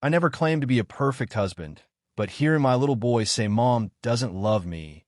I never claimed to be a perfect husband, but hearing my little boy say Mom doesn't love me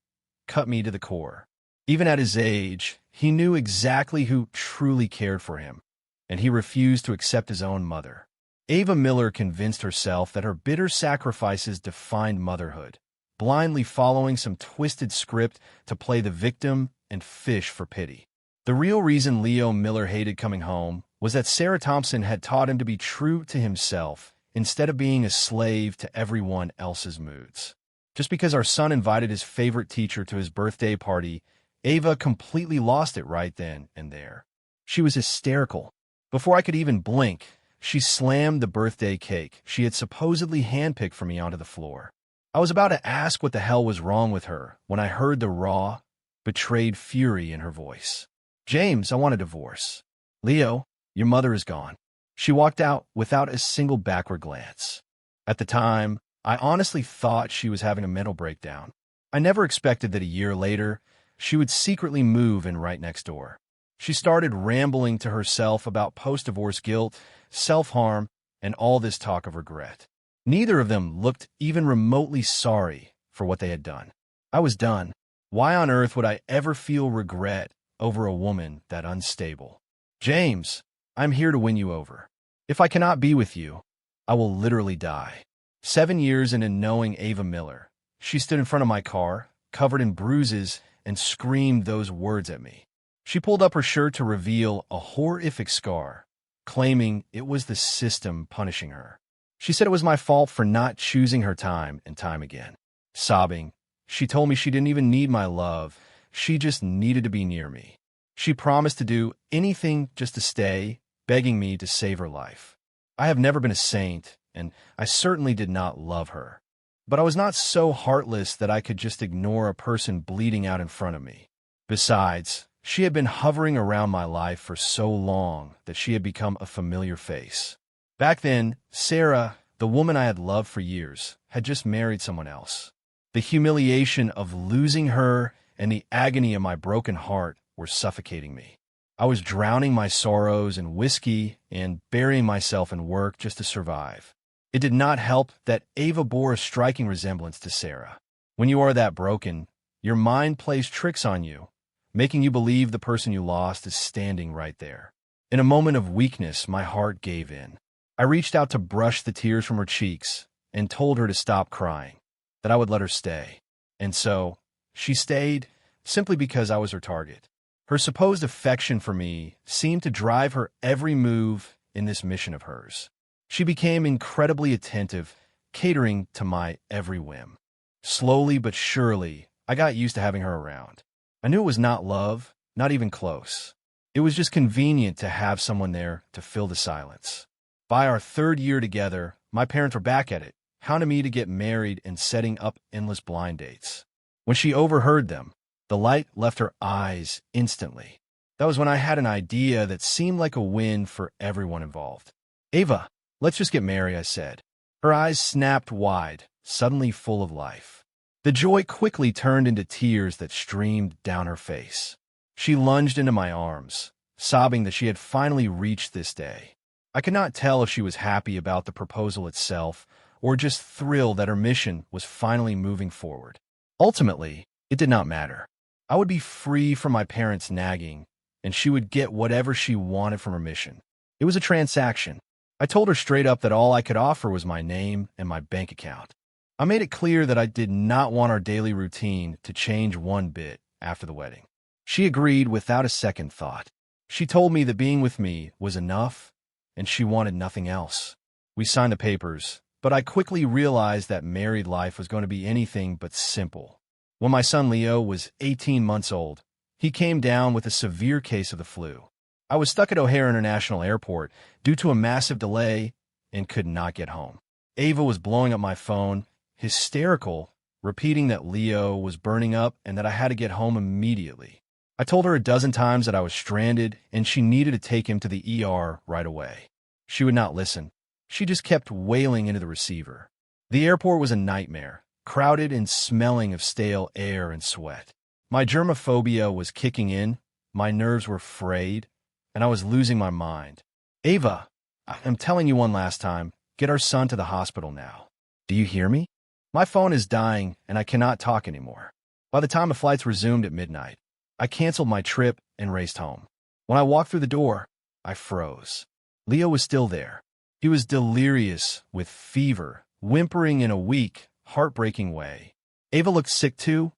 cut me to the core. Even at his age, he knew exactly who truly cared for him, and he refused to accept his own mother. Ava Miller convinced herself that her bitter sacrifices defined motherhood, blindly following some twisted script to play the victim and fish for pity. The real reason Leo Miller hated coming home was that Sarah Thompson had taught him to be true to himself instead of being a slave to everyone else's moods. Just because our son invited his favorite teacher to his birthday party, Ava completely lost it right then and there. She was hysterical. Before I could even blink, she slammed the birthday cake she had supposedly handpicked for me onto the floor. I was about to ask what the hell was wrong with her when I heard the raw, betrayed fury in her voice. James, I want a divorce. Leo, your mother is gone. She walked out without a single backward glance. At the time, I honestly thought she was having a mental breakdown. I never expected that a year later, she would secretly move in right next door. She started rambling to herself about post-divorce guilt, self-harm, and all this talk of regret. Neither of them looked even remotely sorry for what they had done. I was done. Why on earth would I ever feel regret over a woman that unstable? James, I'm here to win you over. If I cannot be with you, I will literally die. 7 years into knowing Ava Miller, she stood in front of my car, covered in bruises, and screamed those words at me. She pulled up her shirt to reveal a horrific scar, claiming it was the system punishing her. She said it was my fault for not choosing her time and time again. Sobbing, she told me she didn't even need my love, she just needed to be near me. She promised to do anything just to stay, begging me to save her life. I have never been a saint, and I certainly did not love her. But I was not so heartless that I could just ignore a person bleeding out in front of me. Besides, she had been hovering around my life for so long that she had become a familiar face. Back then, Sarah, the woman I had loved for years, had just married someone else. The humiliation of losing her and the agony of my broken heart were suffocating me. I was drowning my sorrows in whiskey and burying myself in work just to survive. It did not help that Ava bore a striking resemblance to Sarah. When you are that broken, your mind plays tricks on you, making you believe the person you lost is standing right there. In a moment of weakness, my heart gave in. I reached out to brush the tears from her cheeks and told her to stop crying, that I would let her stay. And so, she stayed simply because I was her target. Her supposed affection for me seemed to drive her every move in this mission of hers. She became incredibly attentive, catering to my every whim. Slowly but surely, I got used to having her around. I knew it was not love, not even close. It was just convenient to have someone there to fill the silence. By our 3rd year together, my parents were back at it, hounding me to get married and setting up endless blind dates. When she overheard them, the light left her eyes instantly. That was when I had an idea that seemed like a win for everyone involved. Ava, let's just get married, I said. Her eyes snapped wide, suddenly full of life. The joy quickly turned into tears that streamed down her face. She lunged into my arms, sobbing that she had finally reached this day. I could not tell if she was happy about the proposal itself or just thrilled that her mission was finally moving forward. Ultimately, it did not matter. I would be free from my parents' nagging, and she would get whatever she wanted from her mission. It was a transaction. I told her straight up that all I could offer was my name and my bank account. I made it clear that I did not want our daily routine to change one bit after the wedding. She agreed without a second thought. She told me that being with me was enough, and she wanted nothing else. We signed the papers, but I quickly realized that married life was going to be anything but simple. When my son Leo was 18 months old, he came down with a severe case of the flu. I was stuck at O'Hare International Airport due to a massive delay and could not get home. Ava was blowing up my phone, hysterical, repeating that Leo was burning up and that I had to get home immediately. I told her a dozen times that I was stranded and she needed to take him to the ER right away. She would not listen. She just kept wailing into the receiver. The airport was a nightmare, crowded and smelling of stale air and sweat. My germophobia was kicking in, my nerves were frayed, and I was losing my mind. Ava, I'm telling you one last time, Get our son to the hospital now. Do you hear me? My phone is dying and I cannot talk anymore. By the time the flights resumed at midnight, I canceled my trip and raced home. When I walked through the door, I froze. Leo was still there. He was delirious with fever, whimpering in a weak, heartbreaking way. Ava looked sick too,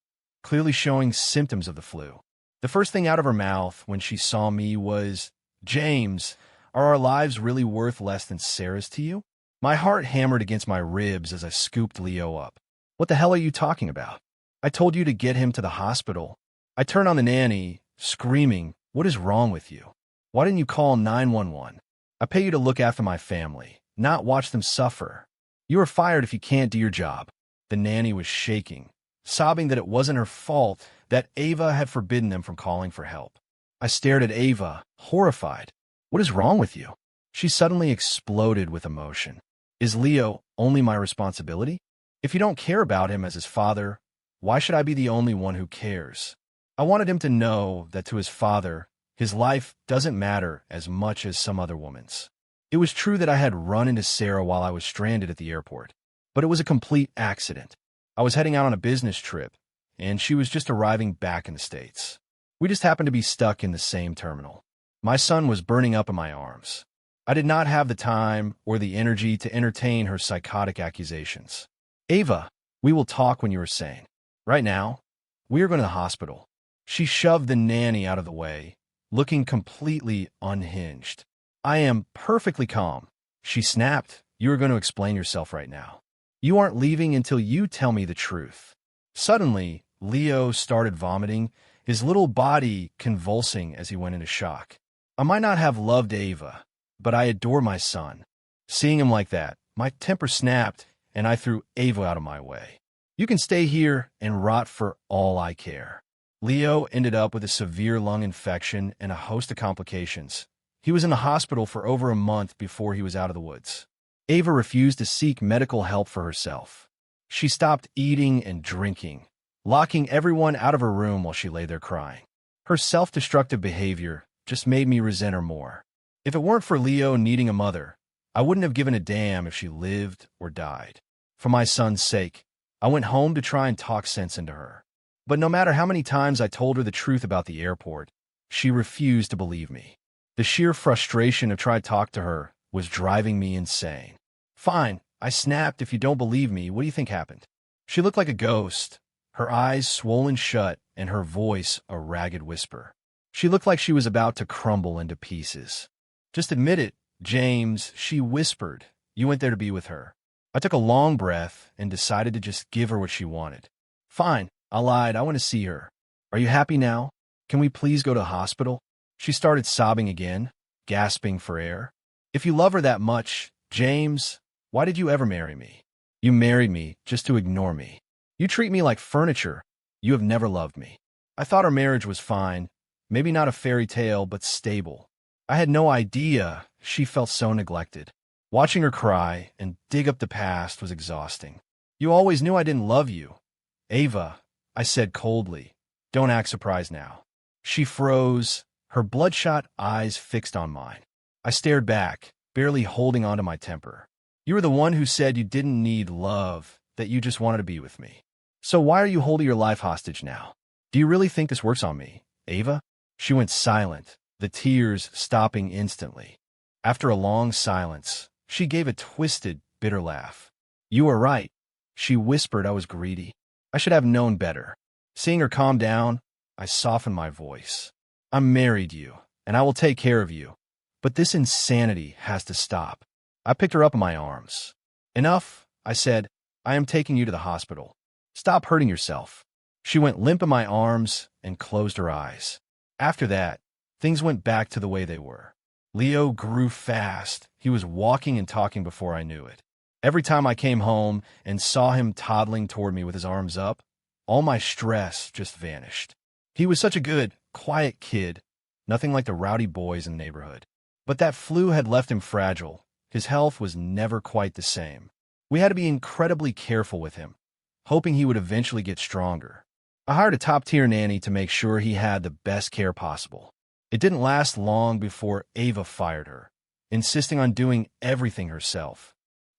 clearly showing symptoms of the flu. The first thing out of her mouth when she saw me was, "James, are our lives really worth less than Sarah's to you?" My heart hammered against my ribs as I scooped Leo up. "What the hell are you talking about? I told you to get him to the hospital." I turned on the nanny, screaming, "What is wrong with you? Why didn't you call 911? I pay you to look after my family, not watch them suffer. You are fired if you can't do your job." The nanny was shaking, sobbing that it wasn't her fault, that Ava had forbidden them from calling for help. I stared at Ava, horrified. "What is wrong with you?" She suddenly exploded with emotion. "Is Leo only my responsibility? If you don't care about him as his father, why should I be the only one who cares?" I wanted him to know that to his father, his life doesn't matter as much as some other woman's. It was true that I had run into Sarah while I was stranded at the airport, but it was a complete accident. I was heading out on a business trip, and she was just arriving back in the States. We just happened to be stuck in the same terminal. My son was burning up in my arms. I did not have the time or the energy to entertain her psychotic accusations. "Ava, we will talk when you are sane. Right now, we are going to the hospital." She shoved the nanny out of the way, looking completely unhinged. "I am perfectly calm," she snapped. "You are going to explain yourself right now. You aren't leaving until you tell me the truth." Suddenly, Leo started vomiting, his little body convulsing as he went into shock. I might not have loved Ava, but I adore my son. Seeing him like that, my temper snapped, and I threw Ava out of my way. "You can stay here and rot for all I care." Leo ended up with a severe lung infection and a host of complications. He was in the hospital for over a month before he was out of the woods. Ava refused to seek medical help for herself. She stopped eating and drinking, locking everyone out of her room while she lay there crying. Her self-destructive behavior just made me resent her more. If it weren't for Leo needing a mother, I wouldn't have given a damn if she lived or died. For my son's sake, I went home to try and talk sense into her. But no matter how many times I told her the truth about the airport, she refused to believe me. The sheer frustration of trying to talk to her was driving me insane. "Fine," I snapped. "If you don't believe me, what do you think happened?" She looked like a ghost, her eyes swollen shut and her voice a ragged whisper. She looked like she was about to crumble into pieces. "Just admit it, James," she whispered. "You went there to be with her." I took a long breath and decided to just give her what she wanted. "Fine," I lied. "I want to see her." "Are you happy now? Can we please go to the hospital?" She started sobbing again, gasping for air. "If you love her that much, James, why did you ever marry me? You married me just to ignore me. You treat me like furniture. You have never loved me." I thought our marriage was fine, maybe not a fairy tale, but stable. I had no idea she felt so neglected. Watching her cry and dig up the past was exhausting. "You always knew I didn't love you, Ava," I said coldly. "Don't act surprised now." She froze, her bloodshot eyes fixed on mine. I stared back, barely holding on to my temper. "You were the one who said you didn't need love, that you just wanted to be with me. So why are you holding your life hostage now? Do you really think this works on me, Ava?" She went silent, the tears stopping instantly. After a long silence, she gave a twisted, bitter laugh. "You are right," she whispered. "I was greedy. I should have known better." Seeing her calm down, I softened my voice. "I married you, and I will take care of you. But this insanity has to stop." I picked her up in my arms. "Enough," I said. "I am taking you to the hospital. Stop hurting yourself." She went limp in my arms and closed her eyes. After that, things went back to the way they were. Leo grew fast. He was walking and talking before I knew it. Every time I came home and saw him toddling toward me with his arms up, all my stress just vanished. He was such a good, quiet kid, nothing like the rowdy boys in the neighborhood. But that flu had left him fragile. His health was never quite the same. We had to be incredibly careful with him, hoping he would eventually get stronger. I hired a top-tier nanny to make sure he had the best care possible. It didn't last long before Ava fired her, insisting on doing everything herself.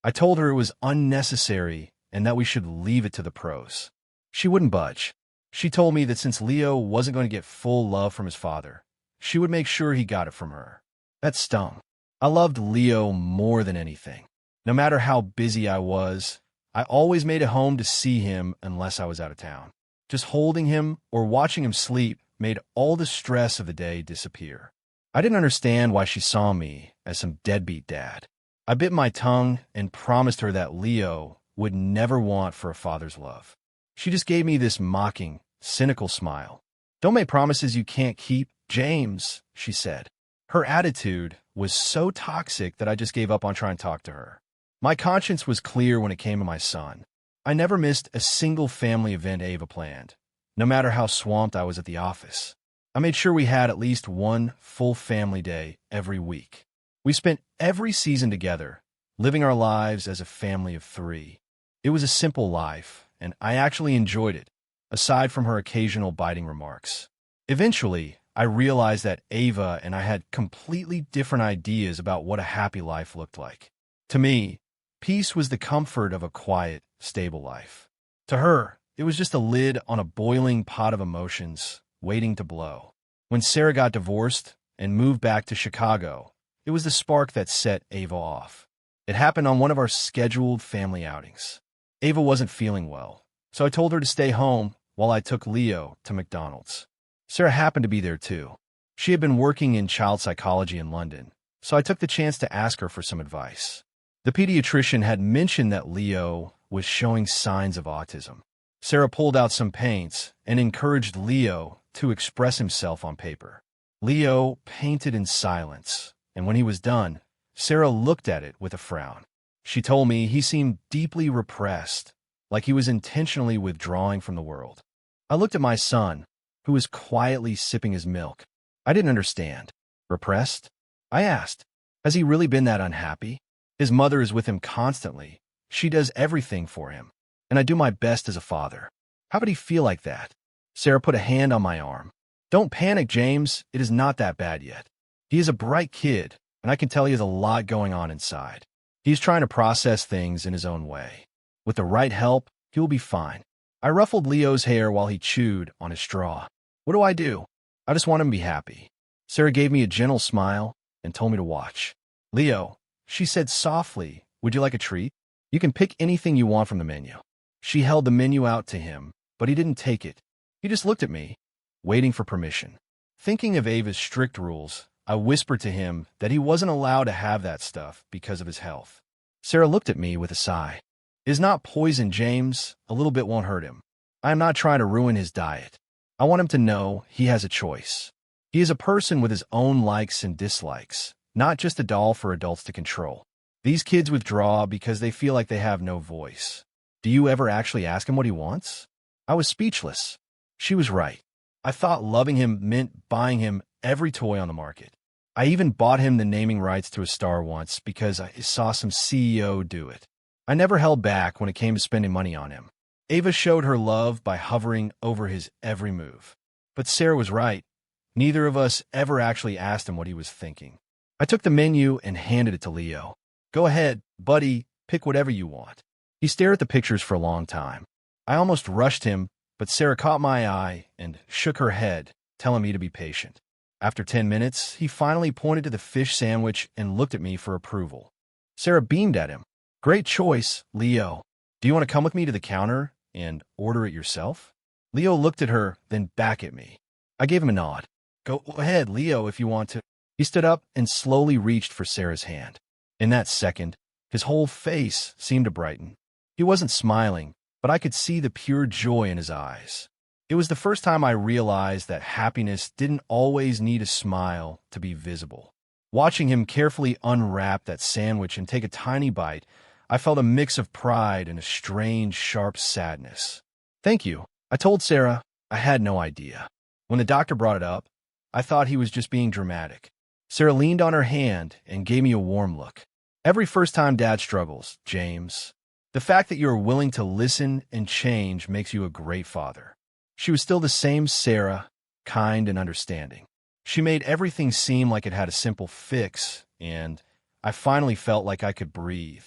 I told her it was unnecessary and that we should leave it to the pros. She wouldn't budge. She told me that since Leo wasn't going to get full love from his father, she would make sure he got it from her. That stung. I loved Leo more than anything. No matter how busy I was, I always made it home to see him unless I was out of town. Just holding him or watching him sleep made all the stress of the day disappear. I didn't understand why she saw me as some deadbeat dad. I bit my tongue and promised her that Leo would never want for a father's love. She just gave me this mocking, cynical smile. "Don't make promises you can't keep, James," she said. Her attitude was so toxic that I just gave up on trying to talk to her. My conscience was clear when it came to my son. I never missed a single family event Ava planned, no matter how swamped I was at the office. I made sure we had at least one full family day every week. We spent every season together, living our lives as a family of three. It was a simple life, and I actually enjoyed it, aside from her occasional biting remarks. Eventually, I realized that Ava and I had completely different ideas about what a happy life looked like. To me, peace was the comfort of a quiet, stable life. To her, it was just a lid on a boiling pot of emotions waiting to blow. When Sarah got divorced and moved back to Chicago, it was the spark that set Ava off. It happened on one of our scheduled family outings. Ava wasn't feeling well, so I told her to stay home while I took Leo to McDonald's. Sarah happened to be there too. She had been working in child psychology in London, so I took the chance to ask her for some advice. The pediatrician had mentioned that Leo was showing signs of autism. Sarah pulled out some paints and encouraged Leo to express himself on paper. Leo painted in silence, and when he was done, Sarah looked at it with a frown. She told me he seemed deeply repressed, like he was intentionally withdrawing from the world. I looked at my son, who was quietly sipping his milk. I didn't understand. Repressed? I asked, has he really been that unhappy? His mother is with him constantly. She does everything for him, and I do my best as a father. How could he feel like that? Sarah put a hand on my arm. Don't panic, James. It is not that bad yet. He is a bright kid, and I can tell he has a lot going on inside. He's trying to process things in his own way. With the right help, he will be fine. I ruffled Leo's hair while he chewed on his straw. What do? I just want him to be happy. Sarah gave me a gentle smile and told me to watch. Leo, she said softly, would you like a treat? You can pick anything you want from the menu. She held the menu out to him, but he didn't take it. He just looked at me, waiting for permission. Thinking of Ava's strict rules, I whispered to him that he wasn't allowed to have that stuff because of his health. Sarah looked at me with a sigh. It is not poison, James. A little bit won't hurt him. I am not trying to ruin his diet. I want him to know he has a choice. He is a person with his own likes and dislikes, not just a doll for adults to control. These kids withdraw because they feel like they have no voice. Do you ever actually ask him what he wants? I was speechless. She was right. I thought loving him meant buying him every toy on the market. I even bought him the naming rights to a star once because I saw some CEO do it. I never held back when it came to spending money on him. Ava showed her love by hovering over his every move. But Sarah was right. Neither of us ever actually asked him what he was thinking. I took the menu and handed it to Leo. Go ahead, buddy, pick whatever you want. He stared at the pictures for a long time. I almost rushed him, but Sarah caught my eye and shook her head, telling me to be patient. After 10 minutes, he finally pointed to the fish sandwich and looked at me for approval. Sarah beamed at him. Great choice, Leo. Do you want to come with me to the counter and order it yourself? Leo looked at her, then back at me. I gave him a nod. Go ahead, Leo, if you want to. He stood up and slowly reached for Sarah's hand. In that second, his whole face seemed to brighten. He wasn't smiling, but I could see the pure joy in his eyes. It was the first time I realized that happiness didn't always need a smile to be visible. Watching him carefully unwrap that sandwich and take a tiny bite, I felt a mix of pride and a strange, sharp sadness. Thank you. I told Sarah I had no idea. When the doctor brought it up, I thought he was just being dramatic. Sarah leaned on her hand and gave me a warm look. Every first-time dad struggles, James. The fact that you are willing to listen and change makes you a great father. She was still the same Sarah, kind and understanding. She made everything seem like it had a simple fix, and I finally felt like I could breathe.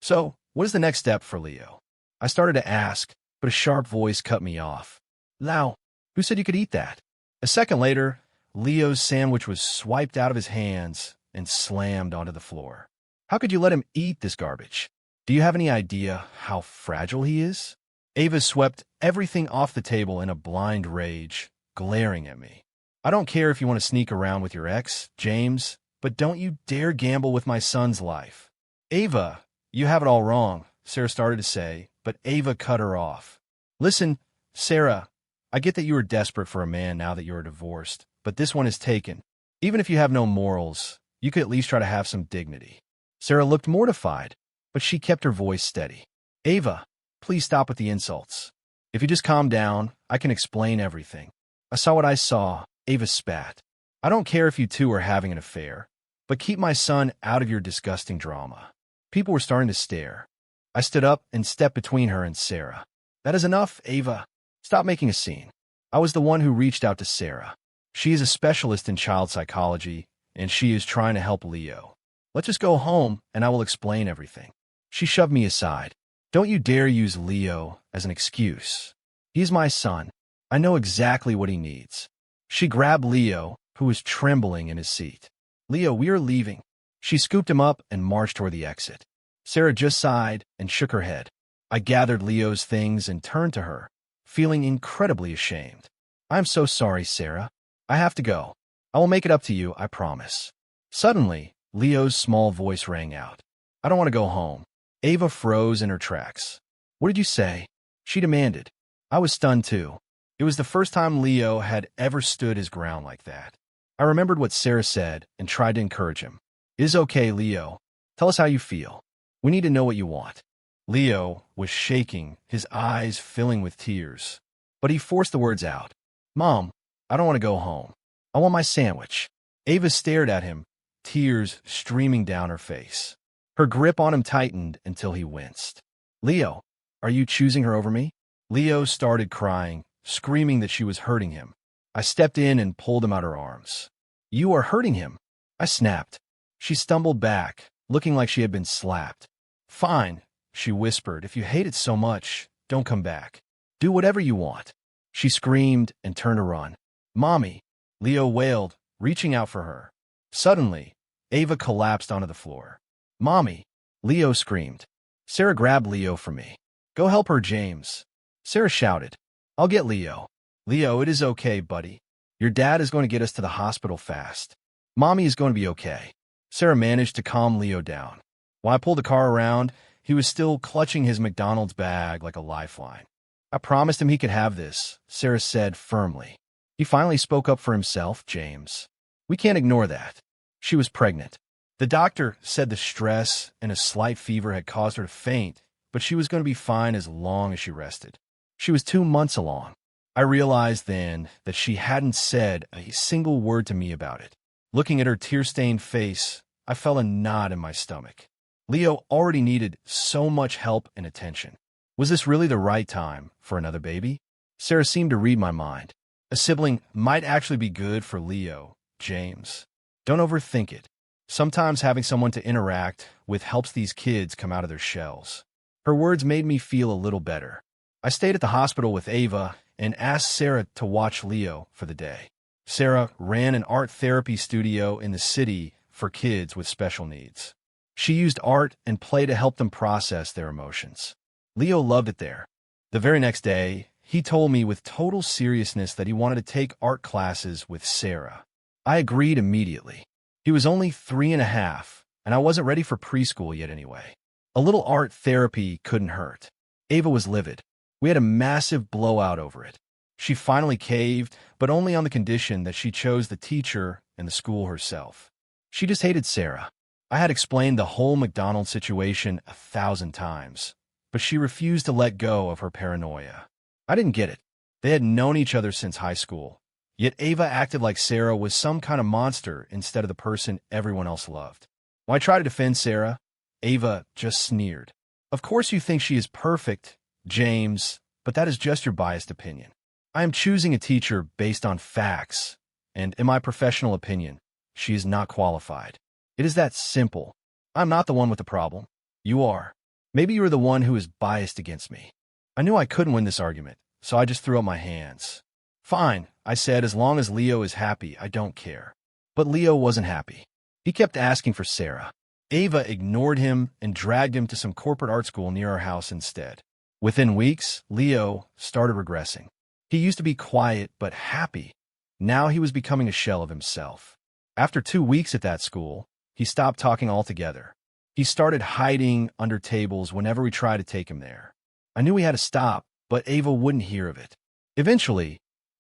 So, what is the next step for Leo? I started to ask, but a sharp voice cut me off. Lao, who said you could eat that? A second later, Leo's sandwich was swiped out of his hands and slammed onto the floor. How could you let him eat this garbage? Do you have any idea how fragile he is? Ava swept everything off the table in a blind rage, glaring at me. I don't care if you want to sneak around with your ex, James, but don't you dare gamble with my son's life. Ava, you have it all wrong, Sarah started to say, but Ava cut her off. Listen, Sarah, I get that you are desperate for a man now that you are divorced, but this one is taken. Even if you have no morals, you could at least try to have some dignity. Sarah looked mortified, but she kept her voice steady. Ava, please stop with the insults. If you just calm down, I can explain everything. I saw what I saw, Ava spat. I don't care if you two are having an affair, but keep my son out of your disgusting drama. People were starting to stare. I stood up and stepped between her and Sarah. That is enough, Ava. Stop making a scene. I was the one who reached out to Sarah. She is a specialist in child psychology, and she is trying to help Leo. Let's just go home, and I will explain everything. She shoved me aside. Don't you dare use Leo as an excuse. He's my son. I know exactly what he needs. She grabbed Leo, who was trembling in his seat. Leo, we are leaving. She scooped him up and marched toward the exit. Sarah just sighed and shook her head. I gathered Leo's things and turned to her, feeling incredibly ashamed. I'm so sorry, Sarah. I have to go. I will make it up to you, I promise. Suddenly, Leo's small voice rang out. I don't want to go home. Ava froze in her tracks. What did you say? She demanded. I was stunned too. It was the first time Leo had ever stood his ground like that. I remembered what Sarah said and tried to encourage him. It is okay, Leo. Tell us how you feel. We need to know what you want. Leo was shaking, his eyes filling with tears. But he forced the words out. Mom, I don't want to go home. I want my sandwich. Ava stared at him, tears streaming down her face. Her grip on him tightened until he winced. Leo, are you choosing her over me? Leo started crying, screaming that she was hurting him. I stepped in and pulled him out her arms. You are hurting him. I snapped. She stumbled back, looking like she had been slapped. Fine, she whispered. If you hate it so much, don't come back. Do whatever you want. She screamed and turned to run. Mommy, Leo wailed, reaching out for her. Suddenly, Ava collapsed onto the floor. Mommy, Leo screamed. Sarah grabbed Leo from me. Go help her, James. Sarah shouted. I'll get Leo. Leo, it is okay, buddy. Your dad is going to get us to the hospital fast. Mommy is going to be okay. Sarah managed to calm Leo down. While I pulled the car around, he was still clutching his McDonald's bag like a lifeline. I promised him he could have this, Sarah said firmly. He finally spoke up for himself, James. We can't ignore that. She was pregnant. The doctor said the stress and a slight fever had caused her to faint, but she was going to be fine as long as she rested. She was 2 months along. I realized then that she hadn't said a single word to me about it. Looking at her tear-stained face, I felt a knot in my stomach. Leo already needed so much help and attention. Was this really the right time for another baby? Sarah seemed to read my mind. A sibling might actually be good for Leo, James. Don't overthink it. Sometimes having someone to interact with helps these kids come out of their shells. Her words made me feel a little better. I stayed at the hospital with Ava and asked Sarah to watch Leo for the day. Sarah ran an art therapy studio in the city for kids with special needs. She used art and play to help them process their emotions. Leo loved it there. The very next day, he told me with total seriousness that he wanted to take art classes with Sarah. I agreed immediately. He was only 3.5, and I wasn't ready for preschool yet anyway. A little art therapy couldn't hurt. Ava was livid. We had a massive blowout over it. She finally caved, but only on the condition that she chose the teacher and the school herself. She just hated Sarah. I had explained the whole McDonald's situation 1,000 times, but she refused to let go of her paranoia. I didn't get it. They had known each other since high school, yet Ava acted like Sarah was some kind of monster instead of the person everyone else loved. When I tried to defend Sarah, Ava just sneered. Of course you think she is perfect, James, but that is just your biased opinion. I am choosing a teacher based on facts, and in my professional opinion, she is not qualified. It is that simple. I'm not the one with the problem. You are. Maybe you were the one who was biased against me. I knew I couldn't win this argument, so I just threw up my hands. Fine, I said, as long as Leo is happy, I don't care. But Leo wasn't happy. He kept asking for Sarah. Ava ignored him and dragged him to some corporate art school near our house instead. Within weeks, Leo started regressing. He used to be quiet but happy. Now he was becoming a shell of himself. After 2 weeks at that school, he stopped talking altogether. He started hiding under tables whenever we tried to take him there. I knew we had to stop, but Ava wouldn't hear of it. Eventually,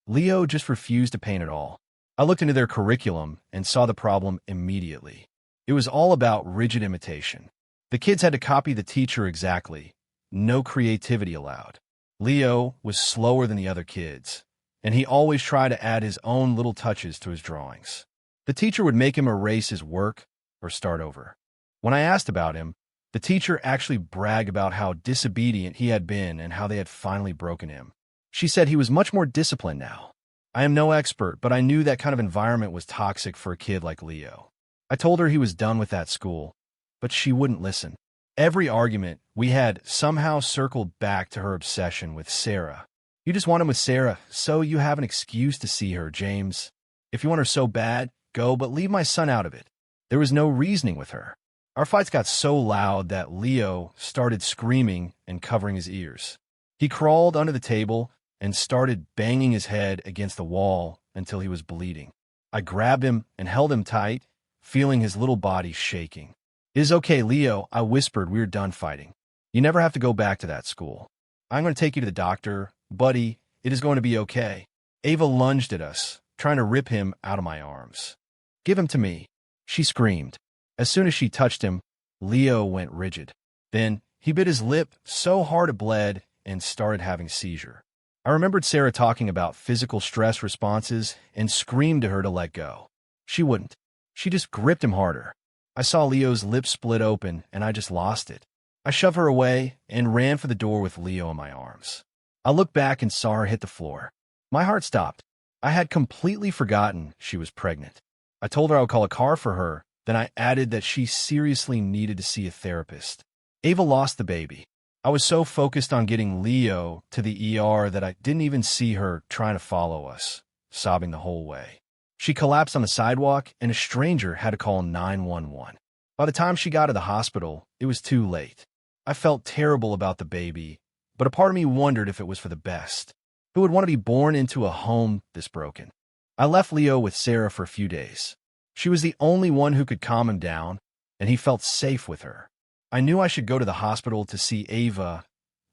Leo just refused to paint at all. I looked into their curriculum and saw the problem immediately. It was all about rigid imitation. The kids had to copy the teacher exactly. No creativity allowed. Leo was slower than the other kids, and he always tried to add his own little touches to his drawings. The teacher would make him erase his work or start over. When I asked about him, the teacher actually bragged about how disobedient he had been and how they had finally broken him. She said he was much more disciplined now. I am no expert, but I knew that kind of environment was toxic for a kid like Leo. I told her he was done with that school, but she wouldn't listen. Every argument we had somehow circled back to her obsession with Sarah. You just want him with Sarah, so you have an excuse to see her, James. If you want her so bad, go, but leave my son out of it. There was no reasoning with her. Our fights got so loud that Leo started screaming and covering his ears. He crawled under the table and started banging his head against the wall until he was bleeding. I grabbed him and held him tight, feeling his little body shaking. "It is okay, Leo," I whispered. "We're done fighting. You never have to go back to that school. I'm going to take you to the doctor. Buddy, it is going to be okay." Ava lunged at us, trying to rip him out of my arms. "Give him to me," she screamed. As soon as she touched him, Leo went rigid. Then he bit his lip so hard it bled and started having a seizure. I remembered Sarah talking about physical stress responses and screamed to her to let go. She wouldn't. She just gripped him harder. I saw Leo's lips split open, and I just lost it. I shoved her away and ran for the door with Leo in my arms. I looked back and saw her hit the floor. My heart stopped. I had completely forgotten she was pregnant. I told her I would call a car for her, then I added that she seriously needed to see a therapist. Ava lost the baby. I was so focused on getting Leo to the ER that I didn't even see her trying to follow us, sobbing the whole way. She collapsed on the sidewalk, and a stranger had to call 911. By the time she got to the hospital, it was too late. I felt terrible about the baby, but a part of me wondered if it was for the best. Who would want to be born into a home this broken? I left Leo with Sarah for a few days. She was the only one who could calm him down, and he felt safe with her. I knew I should go to the hospital to see Ava,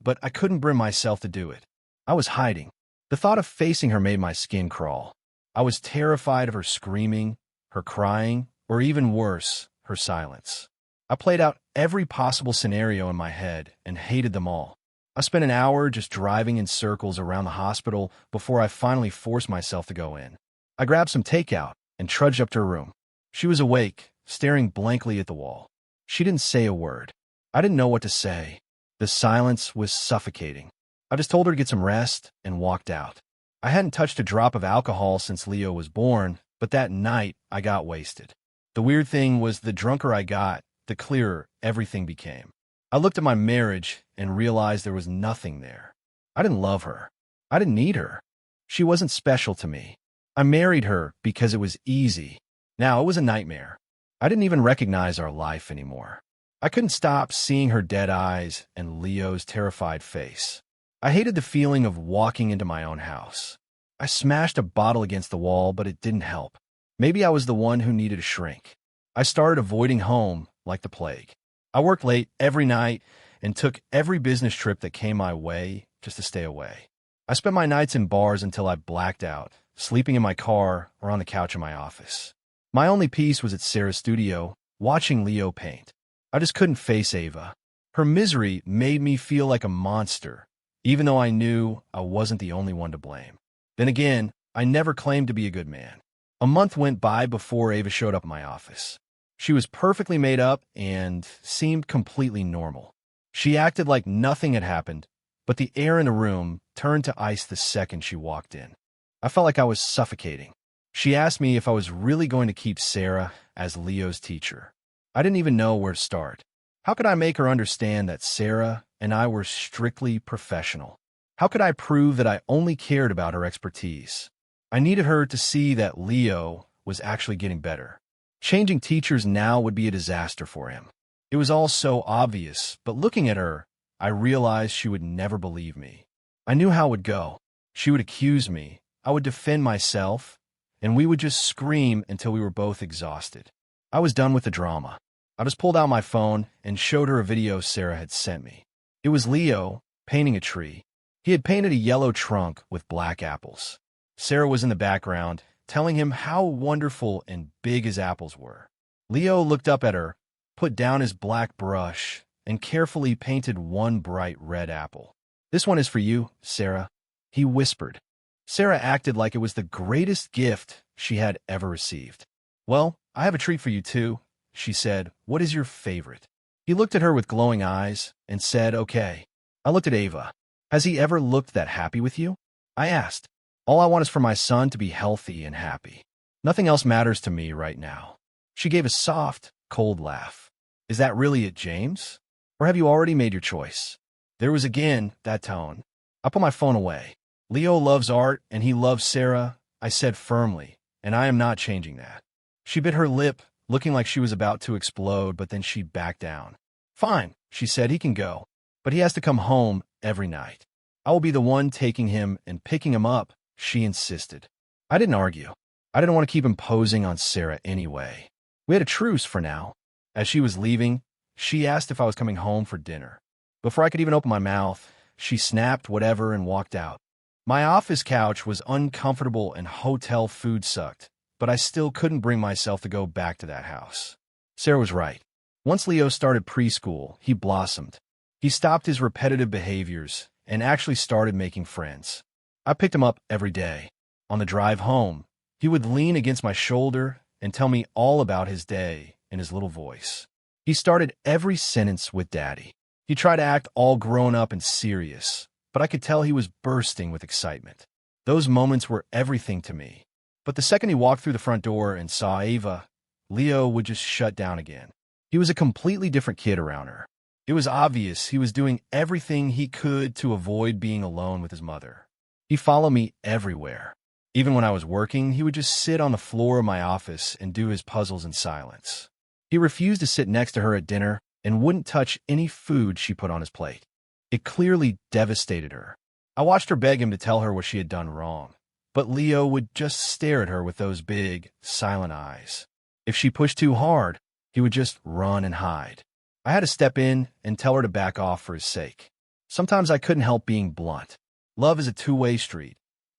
but I couldn't bring myself to do it. I was hiding. The thought of facing her made my skin crawl. I was terrified of her screaming, her crying, or even worse, her silence. I played out every possible scenario in my head and hated them all. I spent an hour just driving in circles around the hospital before I finally forced myself to go in. I grabbed some takeout and trudged up to her room. She was awake, staring blankly at the wall. She didn't say a word. I didn't know what to say. The silence was suffocating. I just told her to get some rest and walked out. I hadn't touched a drop of alcohol since Leo was born, but that night I got wasted. The weird thing was the drunker I got, the clearer everything became. I looked at my marriage and realized there was nothing there. I didn't love her. I didn't need her. She wasn't special to me. I married her because it was easy. Now it was a nightmare. I didn't even recognize our life anymore. I couldn't stop seeing her dead eyes and Leo's terrified face. I hated the feeling of walking into my own house. I smashed a bottle against the wall, but it didn't help. Maybe I was the one who needed a shrink. I started avoiding home like the plague. I worked late every night and took every business trip that came my way just to stay away. I spent my nights in bars until I blacked out, sleeping in my car or on the couch in my office. My only peace was at Sarah's studio, watching Leo paint. I just couldn't face Ava. Her misery made me feel like a monster, even though I knew I wasn't the only one to blame. Then again, I never claimed to be a good man. A month went by before Ava showed up at my office. She was perfectly made up and seemed completely normal. She acted like nothing had happened, but the air in the room turned to ice the second she walked in. I felt like I was suffocating. She asked me if I was really going to keep Sarah as Leo's teacher. I didn't even know where to start. How could I make her understand that Sarah and I were strictly professional? How could I prove that I only cared about her expertise? I needed her to see that Leo was actually getting better. Changing teachers now would be a disaster for him. It was all so obvious, but looking at her, I realized she would never believe me. I knew how it would go. She would accuse me, I would defend myself, and we would just scream until we were both exhausted. I was done with the drama. I just pulled out my phone and showed her a video Sarah had sent me. It was Leo painting a tree. He had painted a yellow trunk with black apples. Sarah was in the background, telling him how wonderful and big his apples were. Leo looked up at her, put down his black brush, and carefully painted one bright red apple. "This one is for you, Sarah," he whispered. Sarah acted like it was the greatest gift she had ever received. "Well, I have a treat for you too," she said. "What is your favorite?" He looked at her with glowing eyes and said, "Okay." I looked at Ava. "Has he ever looked that happy with you?" I asked. "All I want is for my son to be healthy and happy. Nothing else matters to me right now." She gave a soft, cold laugh. "Is that really it, James? Or have you already made your choice?" There was again that tone. I put my phone away. "Leo loves art and he loves Sarah," I said firmly, "and I am not changing that." She bit her lip, looking like she was about to explode, but then she backed down. "Fine," she said, "he can go. But he has to come home every night. I will be the one taking him and picking him up," she insisted. I didn't argue. I didn't want to keep imposing on Sarah anyway. We had a truce for now. As she was leaving, she asked if I was coming home for dinner. Before I could even open my mouth, she snapped whatever and walked out. My office couch was uncomfortable and hotel food sucked, but I still couldn't bring myself to go back to that house. Sarah was right. Once Leo started preschool, he blossomed. He stopped his repetitive behaviors and actually started making friends. I picked him up every day. On the drive home, he would lean against my shoulder and tell me all about his day in his little voice. He started every sentence with Daddy. He tried to act all grown up and serious, but I could tell he was bursting with excitement. Those moments were everything to me. But the second he walked through the front door and saw Ava, Leo would just shut down again. He was a completely different kid around her. It was obvious he was doing everything he could to avoid being alone with his mother. He followed me everywhere. Even when I was working, he would just sit on the floor of my office and do his puzzles in silence. He refused to sit next to her at dinner and wouldn't touch any food she put on his plate. It clearly devastated her. I watched her beg him to tell her what she had done wrong, but Leo would just stare at her with those big, silent eyes. If she pushed too hard, he would just run and hide. I had to step in and tell her to back off for his sake. Sometimes I couldn't help being blunt. Love is a two-way street.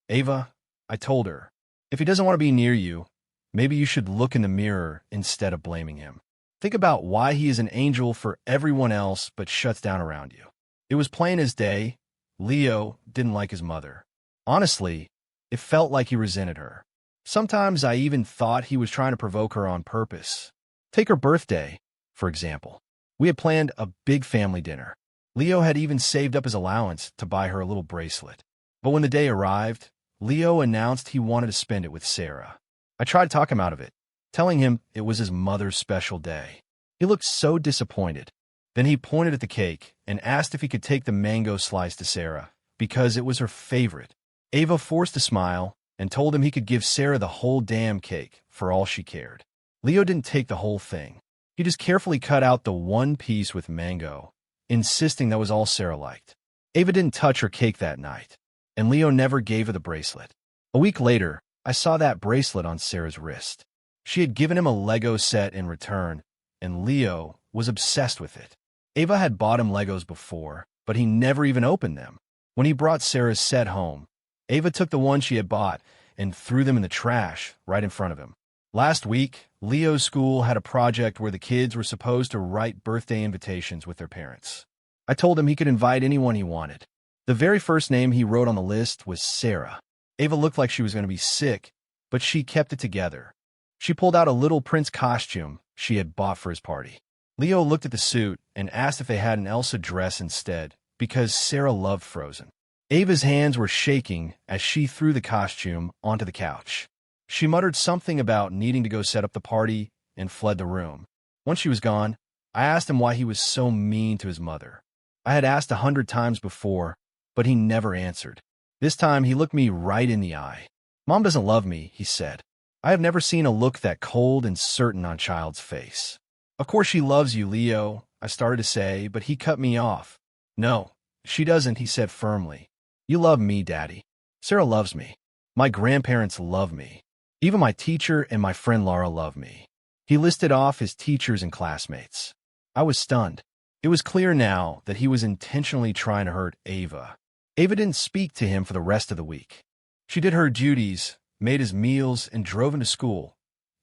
"Ava," I told her, "if he doesn't want to be near you, maybe you should look in the mirror instead of blaming him. Think about why he is an angel for everyone else but shuts down around you." It was plain as day. Leo didn't like his mother. Honestly, it felt like he resented her. Sometimes I even thought he was trying to provoke her on purpose. Take her birthday, for example. We had planned a big family dinner. Leo had even saved up his allowance to buy her a little bracelet. But when the day arrived, Leo announced he wanted to spend it with Sarah. I tried to talk him out of it, telling him it was his mother's special day. He looked so disappointed. Then he pointed at the cake and asked if he could take the mango slice to Sarah, because it was her favorite. Ava forced a smile and told him he could give Sarah the whole damn cake for all she cared. Leo didn't take the whole thing. He just carefully cut out the one piece with mango, insisting that was all Sarah liked. Ava didn't touch her cake that night, and Leo never gave her the bracelet. A week later, I saw that bracelet on Sarah's wrist. She had given him a Lego set in return, and Leo was obsessed with it. Ava had bought him Legos before, but he never even opened them. When he brought Sarah's set home, Ava took the one she had bought and threw them in the trash right in front of him. Last week, Leo's school had a project where the kids were supposed to write birthday invitations with their parents. I told him he could invite anyone he wanted. The very first name he wrote on the list was Sarah. Ava looked like she was going to be sick, but she kept it together. She pulled out a little prince costume she had bought for his party. Leo looked at the suit and asked if they had an Elsa dress instead, because Sarah loved Frozen. Ava's hands were shaking as she threw the costume onto the couch. She muttered something about needing to go set up the party and fled the room. Once she was gone, I asked him why he was so mean to his mother. I had asked 100 times before, but he never answered. This time, he looked me right in the eye. Mom doesn't love me, he said. I have never seen a look that cold and certain on child's face. Of course she loves you, Leo, I started to say, but he cut me off. No, she doesn't, he said firmly. You love me, Daddy. Sarah loves me. My grandparents love me. Even my teacher and my friend Laura love me. He listed off his teachers and classmates. I was stunned. It was clear now that he was intentionally trying to hurt Ava. Ava didn't speak to him for the rest of the week. She did her duties, made his meals, and drove him to school,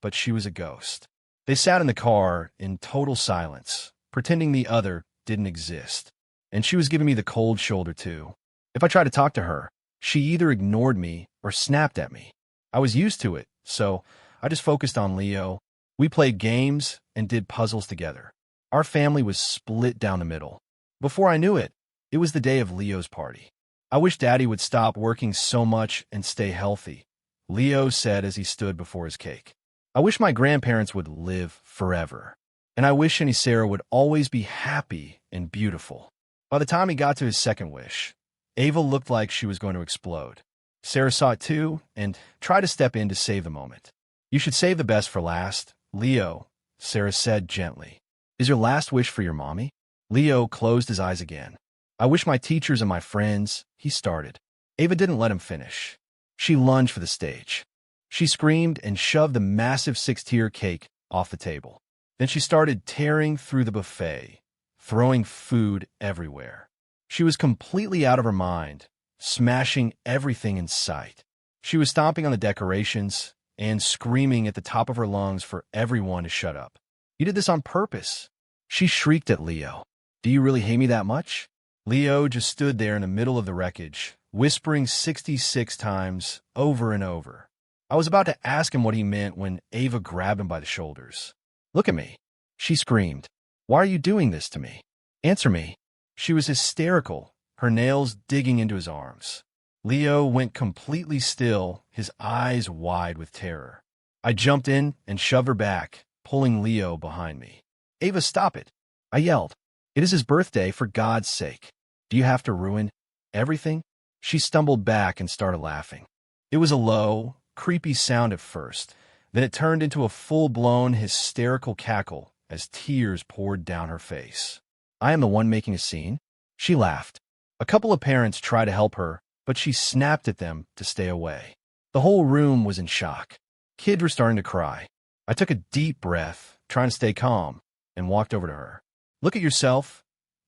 but she was a ghost. They sat in the car in total silence, pretending the other didn't exist. And she was giving me the cold shoulder, too. If I tried to talk to her, she either ignored me or snapped at me. I was used to it, so I just focused on Leo. We played games and did puzzles together. Our family was split down the middle. Before I knew it, it was the day of Leo's party. I wish Daddy would stop working so much and stay healthy, Leo said as he stood before his cake. I wish my grandparents would live forever. And I wish Sarah would always be happy and beautiful. By the time he got to his second wish, Ava looked like she was going to explode. Sarah saw it too and tried to step in to save the moment. You should save the best for last, Leo, Sarah said gently. Is your last wish for your mommy? Leo closed his eyes again. I wish my teachers and my friends, he started. Ava didn't let him finish. She lunged for the stage. She screamed and shoved the massive 6-tier cake off the table. Then she started tearing through the buffet, throwing food everywhere. She was completely out of her mind, smashing everything in sight. She was stomping on the decorations and screaming at the top of her lungs for everyone to shut up. You did this on purpose. She shrieked at Leo. Do you really hate me that much? Leo just stood there in the middle of the wreckage, whispering 66 times over and over. I was about to ask him what he meant when Ava grabbed him by the shoulders. Look at me, she screamed. Why are you doing this to me? Answer me. She was hysterical, her nails digging into his arms. Leo went completely still, his eyes wide with terror. I jumped in and shoved her back, pulling Leo behind me. Ava, stop it, I yelled. It is his birthday, for God's sake. Do you have to ruin everything? She stumbled back and started laughing. It was a low, creepy sound at first. Then it turned into a full-blown, hysterical cackle as tears poured down her face. I am the one making a scene? She laughed. A couple of parents tried to help her, but she snapped at them to stay away. The whole room was in shock. Kids were starting to cry. I took a deep breath, trying to stay calm, and walked over to her. Look at yourself.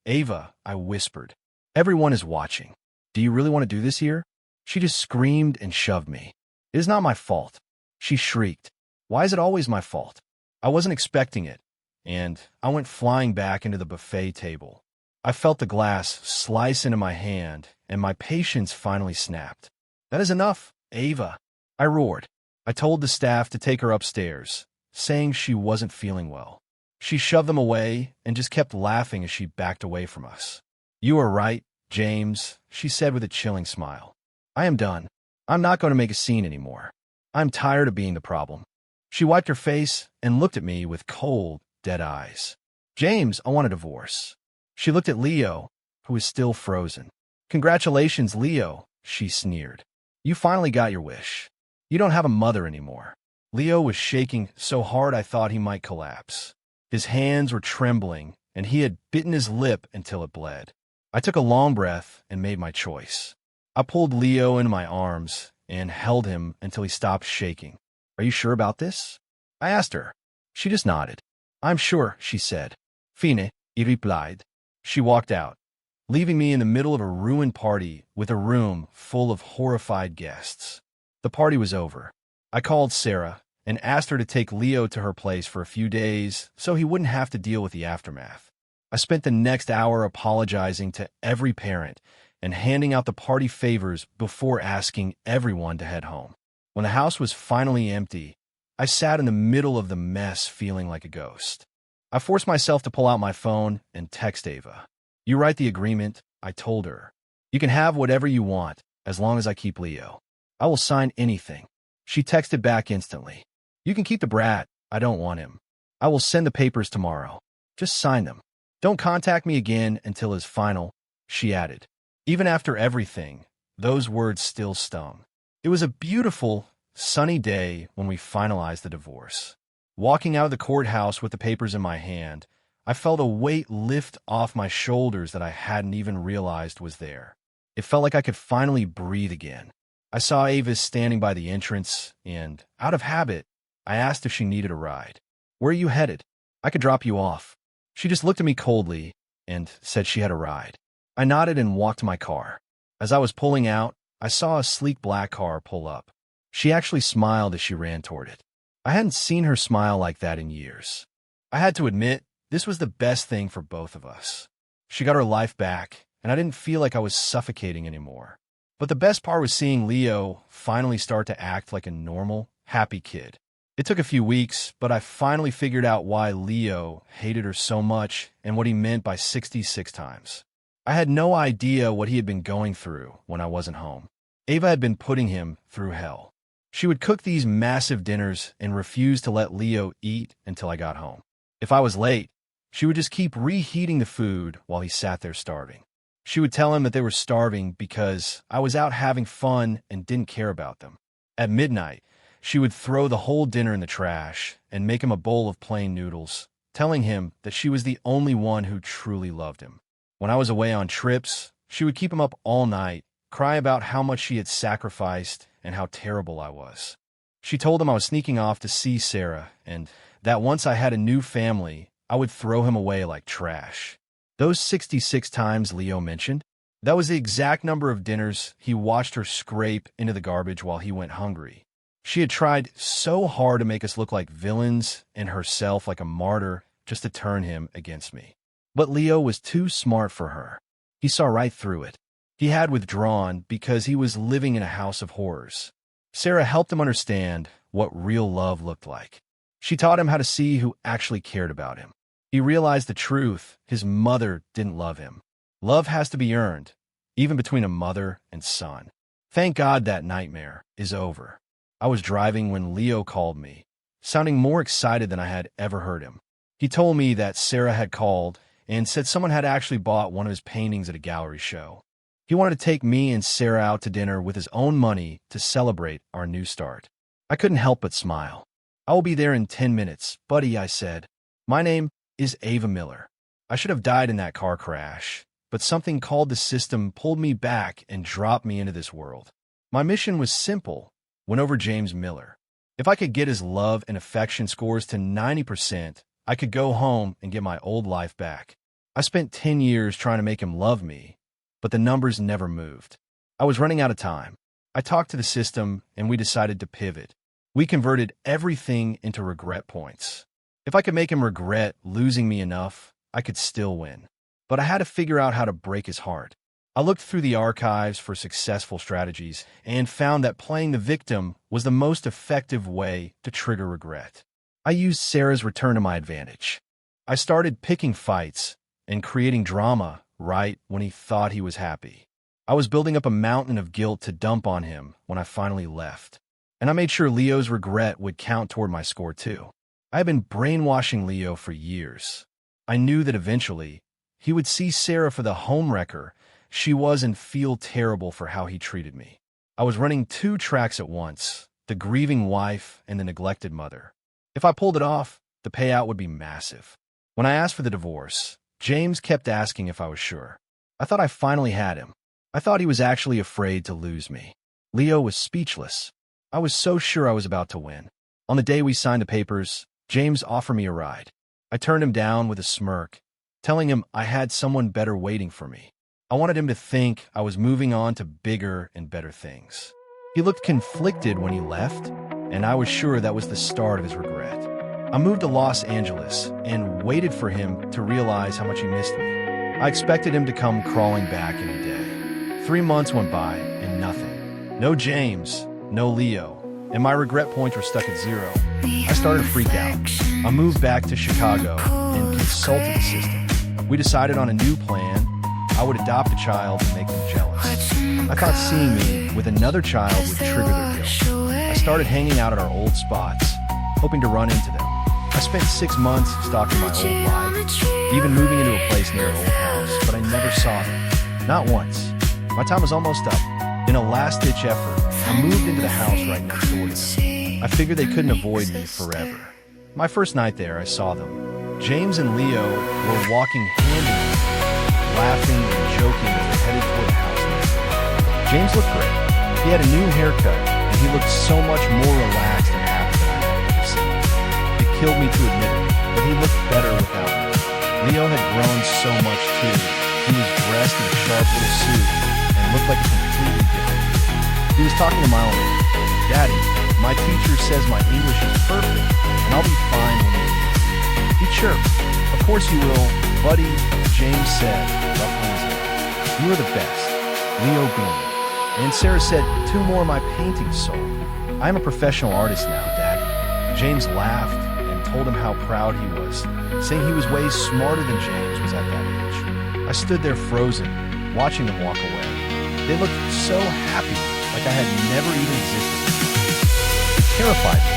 Ava, I whispered. Everyone is watching. Do you really want to do this here? She just screamed and shoved me. It is not my fault. She shrieked. Why is it always my fault? I wasn't expecting it, and I went flying back into the buffet table. I felt the glass slice into my hand, and my patience finally snapped. That is enough, Ava, I roared. I told the staff to take her upstairs, saying she wasn't feeling well. She shoved them away and just kept laughing as she backed away from us. You are right, James, she said with a chilling smile. I am done. I'm not going to make a scene anymore. I'm tired of being the problem. She wiped her face and looked at me with cold, dead eyes. James, I want a divorce. She looked at Leo, who was still frozen. Congratulations, Leo, she sneered. You finally got your wish. You don't have a mother anymore. Leo was shaking so hard I thought he might collapse. His hands were trembling, and he had bitten his lip until it bled. I took a long breath and made my choice. I pulled Leo into my arms and held him until he stopped shaking. Are you sure about this? I asked her. She just nodded. I'm sure, she said. Fine, he replied. She walked out, leaving me in the middle of a ruined party with a room full of horrified guests. The party was over. I called Sarah and asked her to take Leo to her place for a few days so he wouldn't have to deal with the aftermath. I spent the next hour apologizing to every parent and handing out the party favors before asking everyone to head home. When the house was finally empty, I sat in the middle of the mess feeling like a ghost. I forced myself to pull out my phone and text Ava. You write the agreement, I told her. You can have whatever you want as long as I keep Leo. I will sign anything. She texted back instantly. You can keep the brat. I don't want him. I will send the papers tomorrow. Just sign them. Don't contact me again until it's final, she added. Even after everything, those words still stung. It was a beautiful, sunny day when we finalized the divorce. Walking out of the courthouse with the papers in my hand, I felt a weight lift off my shoulders that I hadn't even realized was there. It felt like I could finally breathe again. I saw Avis standing by the entrance, and, out of habit, I asked if she needed a ride. "Where are you headed? I could drop you off." She just looked at me coldly and said she had a ride. I nodded and walked to my car. As I was pulling out, I saw a sleek black car pull up. She actually smiled as she ran toward it. I hadn't seen her smile like that in years. I had to admit, this was the best thing for both of us. She got her life back, and I didn't feel like I was suffocating anymore. But the best part was seeing Leo finally start to act like a normal, happy kid. It took a few weeks, but I finally figured out why Leo hated her so much and what he meant by 66 times. I had no idea what he had been going through when I wasn't home. Ava had been putting him through hell. She would cook these massive dinners and refuse to let Leo eat until I got home. If I was late, she would just keep reheating the food while he sat there starving. She would tell him that they were starving because I was out having fun and didn't care about them. At midnight, she would throw the whole dinner in the trash and make him a bowl of plain noodles, telling him that she was the only one who truly loved him. When I was away on trips, she would keep him up all night, cry about how much she had sacrificed and how terrible I was. She told him I was sneaking off to see Sarah and that once I had a new family, I would throw him away like trash. Those 66 times Leo mentioned, that was the exact number of dinners he watched her scrape into the garbage while he went hungry. She had tried so hard to make us look like villains and herself like a martyr just to turn him against me. But Leo was too smart for her. He saw right through it. He had withdrawn because he was living in a house of horrors. Sarah helped him understand what real love looked like. She taught him how to see who actually cared about him. He realized the truth: his mother didn't love him. Love has to be earned, even between a mother and son. Thank God that nightmare is over. I was driving when Leo called me, sounding more excited than I had ever heard him. He told me that Sarah had called and said someone had actually bought one of his paintings at a gallery show. He wanted to take me and Sarah out to dinner with his own money to celebrate our new start. I couldn't help but smile. "I will be there in 10 minutes, buddy," I said. "My name is Ava Miller. I should have died in that car crash, but something called the system pulled me back and dropped me into this world. My mission was simple: win over James Miller. If I could get his love and affection scores to 90%, I could go home and get my old life back. I spent 10 years trying to make him love me, but the numbers never moved. I was running out of time. I talked to the system, and we decided to pivot. We converted everything into regret points. If I could make him regret losing me enough, I could still win. But I had to figure out how to break his heart. I looked through the archives for successful strategies and found that playing the victim was the most effective way to trigger regret. I used Sarah's return to my advantage. I started picking fights and creating drama right when he thought he was happy. I was building up a mountain of guilt to dump on him when I finally left. And I made sure Leo's regret would count toward my score too. I had been brainwashing Leo for years. I knew that eventually he would see Sarah for the homewrecker she was and feel terrible for how he treated me. I was running 2 tracks at once: the grieving wife and the neglected mother. If I pulled it off, the payout would be massive. When I asked for the divorce, James kept asking if I was sure. I thought I finally had him. I thought he was actually afraid to lose me. Leo was speechless. I was so sure I was about to win. On the day we signed the papers, James offered me a ride. I turned him down with a smirk, telling him I had someone better waiting for me. I wanted him to think I was moving on to bigger and better things. He looked conflicted when he left, and I was sure that was the start of his regret. I moved to Los Angeles and waited for him to realize how much he missed me. I expected him to come crawling back any day. 3 months went by and nothing. No James, no Leo, and my regret points were stuck at 0. I started to freak out. I moved back to Chicago and consulted the system. We decided on a new plan. I would adopt a child and make them jealous. I thought seeing me with another child would trigger their guilt. I started hanging out at our old spots, hoping to run into them. I spent 6 months stalking my old life, even moving into a place near an old house, but I never saw them. Not once. My time was almost up. In a last-ditch effort, I moved into the house right next door to them. I figured they couldn't avoid me forever. My first night there, I saw them. James and Leo were walking hand in hand, laughing and joking as they headed toward the house next door. James looked great. He had a new haircut, and he looked so much more relaxed and happy than I had ever seen. It killed me to admit it, but he looked better without me. Leo had grown so much too. He was dressed in a sharp little suit and looked like a completely different kid. He was talking to my own man. Daddy, my teacher says my English is perfect, and I'll be fine when we leave. He chirped. Of course you will, buddy, James said, ruffling his hair. You are the best. Leo beamed. And Sarah said, 2 more of my paintings sold. I am a professional artist now, Daddy. James laughed and told him how proud he was, saying he was way smarter than James was at that age. I stood there frozen, watching them walk away. They looked so happy, like I had never even existed. It terrified me.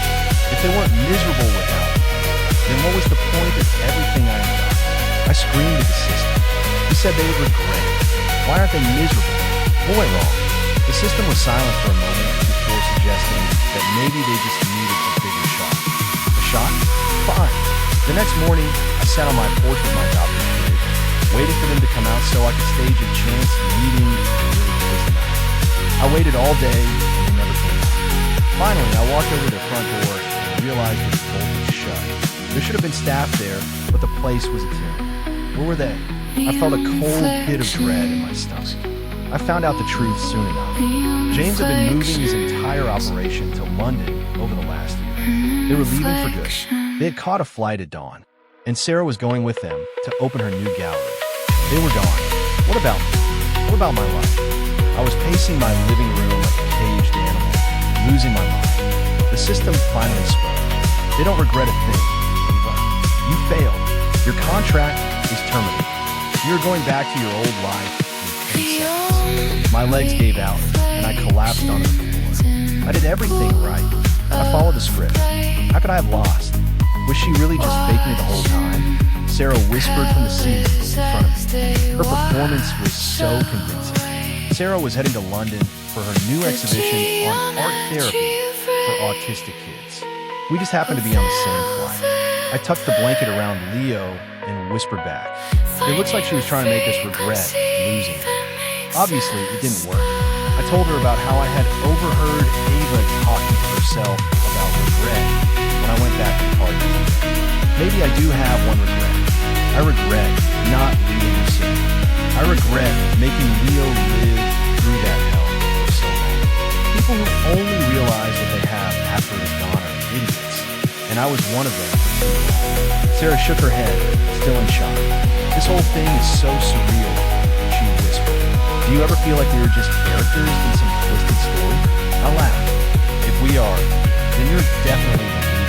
If they weren't miserable without me, then what was the point of everything I had done? I screamed at the system. He said they would regret it. Why aren't they miserable? Boy, wrong. The system was silent for a moment before suggesting that maybe they just needed a bigger shock. A shock? Fine. The next morning, I sat on my porch with my adopted kid, waiting for them to come out so I could stage a chance meeting and really twist them out. I waited all day, and they never came out. Finally, I walked over to their front door and realized it was bolted shut. There should have been staff there, but the place was a tomb. Where were they? I felt a cold pit of dread in my stomach. I found out the truth soon enough. James had been moving his entire operation to London over the last year. They were leaving for good. They had caught a flight at dawn, and Sarah was going with them to open her new gallery. They were gone. What about me? What about my life? I was pacing my living room like a caged animal, losing my mind. The system finally spoke. They don't regret a thing, Eva. You failed. Your contract is terminated. You're going back to your old life in 10 seconds. My legs gave out, and I collapsed onto the floor. I did everything right. I followed the script. How could I have lost? Was she really just faking it the whole time? Sarah whispered from the seat in front of me. Her performance was so convincing. Sarah was heading to London for her new exhibition on art therapy for autistic kids. We just happened to be on the same flight. I tucked the blanket around Leo and whispered back. It looks like she was trying to make us regret losing her. Obviously, it didn't work. I told her about how I had overheard Ava talking to herself about regret when I went back to the party. Maybe I do have one regret. I regret not leaving her soon. I regret making Leo live through that hell for so long. People who only realize what they have after it's gone are idiots, and I was one of them. Sarah shook her head, still in shock. This whole thing is so surreal, she whispered. Do you ever feel like we were just characters in some twisted story? I laughed. If we are, then you're definitely the lead.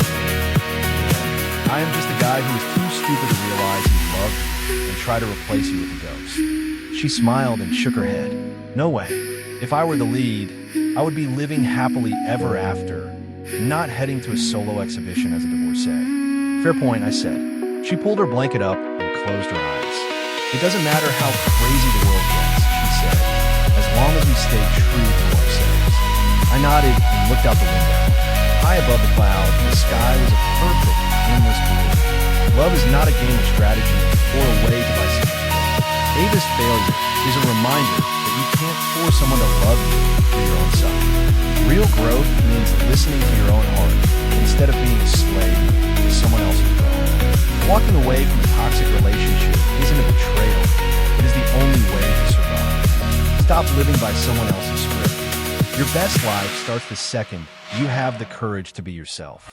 I am just a guy who is too stupid to realize he loved you and try to replace you with a ghost. She smiled and shook her head. No way. If I were the lead, I would be living happily ever after, not heading to a solo exhibition as a divorcee. Fair point, I said. She pulled her blanket up and closed her eyes. It doesn't matter how crazy the world gets, she said, as long as we stay true to ourselves. I nodded and looked out the window. High above the clouds, the sky was a perfect, endless blue. Love is not a game of strategy or a way to buy something. Ava's failure is a reminder that you can't force someone to love you for your own suffering. Real growth means listening to your own heart instead of being a slave to someone else's will. Walking away from a toxic relationship isn't a betrayal, it is the only way to survive. Stop living by someone else's script. Your best life starts the second you have the courage to be yourself.